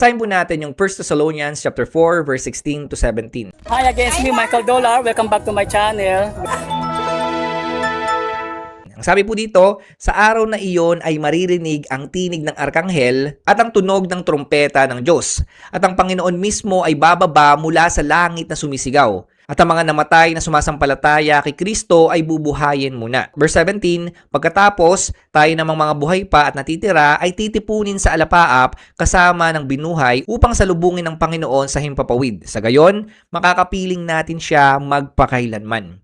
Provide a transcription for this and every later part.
Basahin po natin yung 1 Thessalonians chapter 4 verse 16 to 17. Hi again, it's me, Michael Dollar. Welcome back to my channel. Ang sabi po dito, sa araw na iyon ay maririnig ang tinig ng arkanghel at ang tunog ng trompeta ng Diyos. At ang Panginoon mismo ay bababa mula sa langit na sumisigaw. At ang mga namatay na sumasampalataya kay Kristo ay bubuhayin muna. Verse 17, pagkatapos, tayo namang mga buhay pa at natitira ay titipunin sa alapaap kasama ng binuhay upang salubungin ng Panginoon sa himpapawid. Sa gayon, makakapiling natin siya magpakailanman.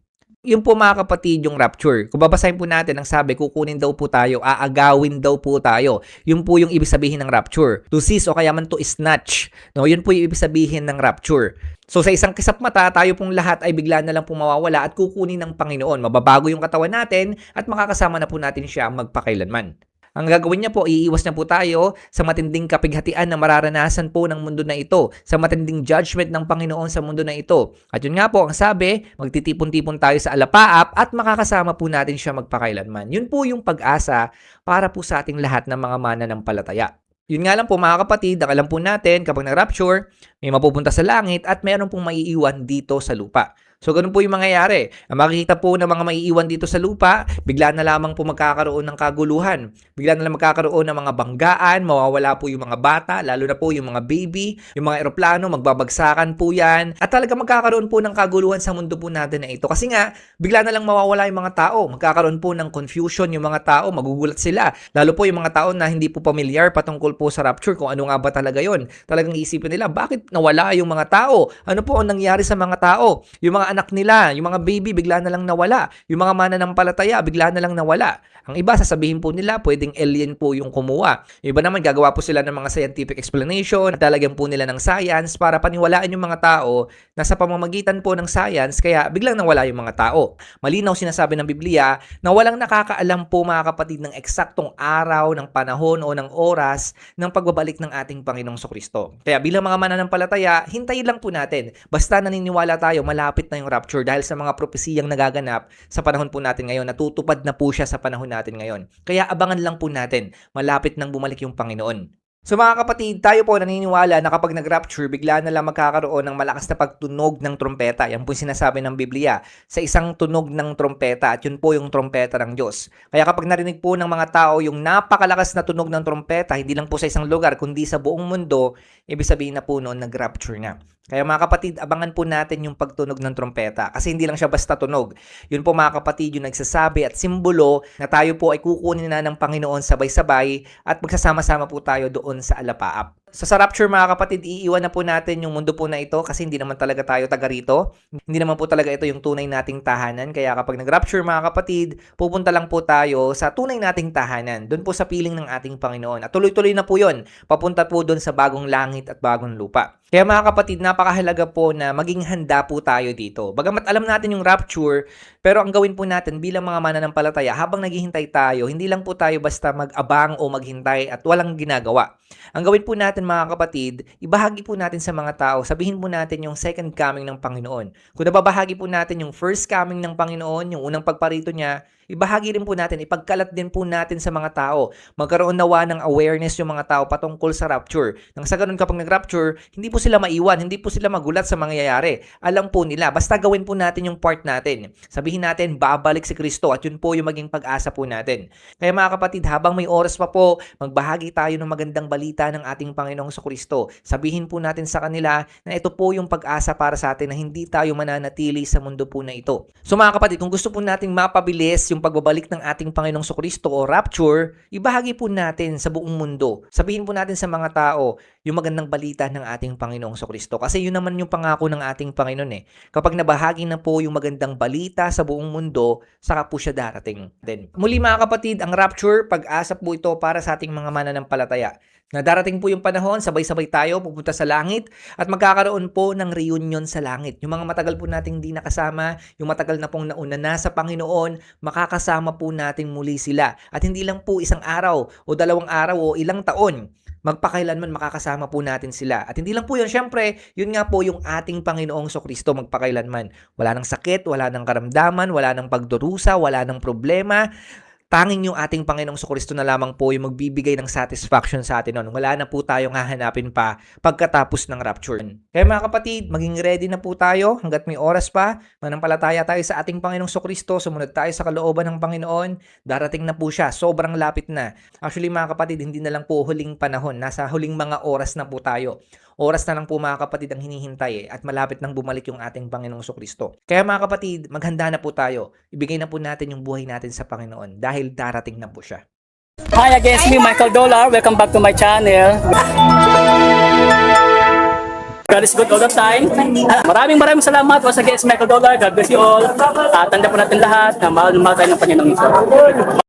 Yung po mga kapatid, yung rapture. Kung babasahin po natin, ang sabi, kukunin daw po tayo, aagawin daw po tayo. Yun po yung ibig sabihin ng rapture. To seize o kaya man to snatch. No, yun po yung ibig sabihin ng rapture. So sa isang kisap mata, tayo pong lahat ay bigla na lang po mawawala at kukunin ng Panginoon. Mababago yung katawan natin at makakasama na po natin siya magpakailanman. Ang gagawin niya po, iiwas na po tayo sa matinding kapighatian na mararanasan po ng mundo na ito, sa matinding judgment ng Panginoon sa mundo na ito. At yun nga po, ang sabi, magtitipon-tipon tayo sa alapaap at makakasama po natin siya magpakailanman. Yun po yung pag-asa para po sa ating lahat ng mga mananampalataya. Yun nga lang po mga kapatid, ang alam po natin kapag nag-rapture, may mapupunta sa langit at mayroon pong maiiwan dito sa lupa. So, ganun po yung mangyayari. Ang makikita po ng mga maiiwan dito sa lupa, bigla na lamang po magkakaroon ng kaguluhan. Bigla na lang magkakaroon ng mga banggaan, mawawala po yung mga bata, lalo na po yung mga baby, yung mga eroplano, magbabagsakan po yan. At talaga magkakaroon po ng kaguluhan sa mundo po natin na ito. Kasi nga, bigla na lang mawawala yung mga tao. Magkakaroon po ng confusion yung mga tao, magugulat sila. Lalo po yung mga tao na hindi po familiar patungkol po sa rapture, kung ano nga ba talaga yon. Talagang isipin nila, bakit nawala yung mga tao? Ano po ang nangyari sa mga tao? Yung mga anak nila, yung mga baby, bigla na lang nawala. Yung mga mananampalataya, bigla na lang nawala. Ang iba, sasabihin po nila, pwedeng alien po yung kumuha. Yung iba naman, gagawa po sila ng mga scientific explanation, at talagyan po nila ng science para paniwalaan yung mga tao na sa pamamagitan po ng science, kaya biglang nawala yung mga tao. Malinaw sinasabi ng Biblia na walang nakakaalam po mga kapatid ng eksaktong araw, ng panahon o ng oras ng pagbabalik ng ating Panginoong Kristo. Kaya bilang mga mananampalataya, hintayin lang po natin. Basta naniniwala tayo, malapit na yung rapture dahil sa mga propesiyang nagaganap sa panahon po natin ngayon. Natutupad na po siya sa panahon natin ngayon. Kaya abangan lang po natin, malapit nang bumalik yung Panginoon. So mga kapatid, tayo po naniniwala na kapag nag-rapture, bigla na lang magkakaroon ng malakas na pagtunog ng trompeta. Yan po yung sinasabi ng Biblia, sa isang tunog ng trompeta, at yun po yung trompeta ng Diyos. Kaya kapag narinig po ng mga tao yung napakalakas na tunog ng trompeta, hindi lang po sa isang lugar, kundi sa buong mundo, ibig sabihin na po noon nag-rapture na. Kaya mga kapatid, abangan po natin yung pagtunog ng trompeta kasi hindi lang siya basta tunog. Yun po mga kapatid, yung nagsasabi at simbolo na tayo po ay kukunin na ng Panginoon sabay-sabay at magsasama-sama po tayo doon sa alapaap. So sa rapture mga kapatid, iiwan na po natin yung mundo po na ito kasi hindi naman talaga tayo taga rito. Hindi naman po talaga ito yung tunay nating tahanan. Kaya kapag nag-rapture mga kapatid, pupunta lang po tayo sa tunay nating tahanan. Doon po sa piling ng ating Panginoon. At tuloy-tuloy na po yun. Papunta po doon sa bagong langit at bagong lupa. Kaya mga kapatid, napakahalaga po na maging handa po tayo dito. Bagamat alam natin yung rapture, pero ang gawin po natin bilang mga mananampalataya, habang naghihintay tayo, hindi lang po tayo basta mag-abang o maghintay at walang ginagawa. Ang gawin po natin mga kapatid, ibahagi po natin sa mga tao, sabihin po natin yung second coming ng Panginoon. Kung nababahagi po natin yung first coming ng Panginoon, yung unang pagparito niya, ibahagi rin po natin, ipagkalat din po natin sa mga tao. Magkaroon nawa ng awareness yung mga tao patungkol sa rapture. Nang sa ganun kapag nag-rapture, hindi po sila maiwan, hindi po sila magulat sa mangyayari. Alam po nila, basta gawin po natin yung part natin. Sabihin natin, babalik si Kristo at yun po yung maging pag-asa po natin. Kaya mga kapatid, habang may oras pa po, magbahagi tayo ng magandang balita ng ating Panginoong Kristo. Sabihin po natin sa kanila na ito po yung pag-asa para sa atin na hindi tayo mananatili sa mundo po na ito. So mga kapatid, kung gusto po nating mapabilis yung pagbabalik ng ating Panginoong Kristo o rapture, ibahagi po natin sa buong mundo. Sabihin po natin sa mga tao yung magandang balita ng ating Panginoong Kristo. Kasi yun naman yung pangako ng ating Panginoon eh. Kapag nabahagi na po yung magandang balita sa buong mundo, saka po siya darating. Then, muli mga kapatid, ang rapture, pag-asa po ito para sa ating mga mananampalataya. Na darating po yung panahon, sabay-sabay tayo pupunta sa langit at magkakaroon po ng reunion sa langit. Yung mga matagal po nating di nakasama, yung matagal na pong nauna na sa Panginoon, makakasama po natin muli sila. At hindi lang po isang araw o dalawang araw o ilang taon. Magpakailanman makakasama po natin sila. At hindi lang po yun, syempre, yun nga po yung ating Panginoong Kristo magpakailanman. Wala nang sakit, wala nang karamdaman, wala nang pagdurusa, wala nang problema. Tanging yung ating Panginoong Kristo na lamang po yung magbibigay ng satisfaction sa atin noon. Wala na po tayong hahanapin pa pagkatapos ng rapture. Kaya mga kapatid, maging ready na po tayo hanggat may oras pa. Manampalataya tayo sa ating Panginoong Kristo, sumunod tayo sa kalooban ng Panginoon. Darating na po siya, sobrang lapit na. Actually mga kapatid, hindi na lang po huling panahon, nasa huling mga oras na po tayo. Oras na lang po mga kapatid ang hinihintay at malapit nang bumalik yung ating Panginoong Kristo. Kaya mga kapatid, maghanda na po tayo. Ibigay na po natin yung buhay natin sa Panginoon dahil darating na po siya. Hi again, it's me Michael Dollar. Welcome back to my channel. God is good all the time. Maraming salamat once again, it's Michael Dollar. God bless you all. Tanda po natin lahat na mahal tayo ng Panginoong Iso.